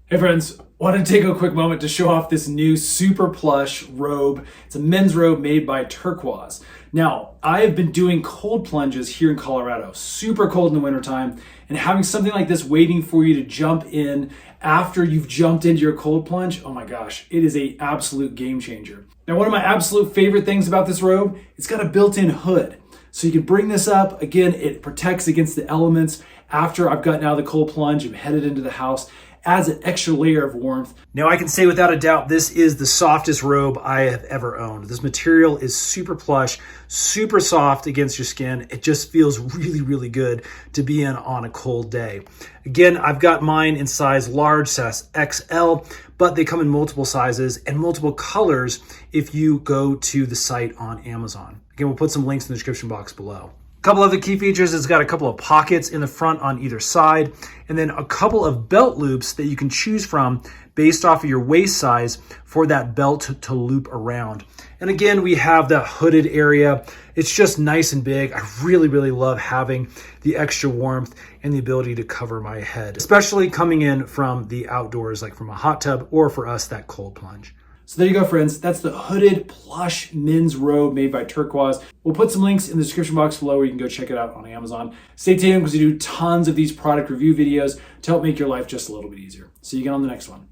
Hey friends, want to take a quick moment to show off this new super plush robe. It's a men's robe made by Turquaz. Now, I have been doing cold plunges here in Colorado, super cold in the wintertime, and having something like this waiting for you to jump in after you've jumped into your cold plunge, oh my gosh, it is an absolute game changer. Now, one of my absolute favorite things about this robe, it's got a built-in hood. So you can bring this up. Again, it protects against the elements. After I've gotten out of the cold plunge, I'm headed into the house, adds an extra layer of warmth. Now I can say without a doubt, this is the softest robe I have ever owned. This material is super plush, super soft against your skin. It just feels really, really good to be in on a cold day. Again, I've got mine in size large, size XL, but they come in multiple sizes and multiple colors if you go to the site on Amazon. Again, we'll put some links in the description box below. A couple other key features, it's got a couple of pockets in the front on either side, and then a couple of belt loops that you can choose from based off of your waist size for that belt to loop around. And again, we have the hooded area. It's just nice and big. I really, really love having the extra warmth and the ability to cover my head, especially coming in from the outdoors, like from a hot tub, or for us, that cold plunge. So there you go, friends. That's the hooded plush men's robe made by Turquaz. We'll put some links in the description box below where you can go check it out on Amazon. Stay tuned because we do tons of these product review videos to help make your life just a little bit easier. See you again on the next one.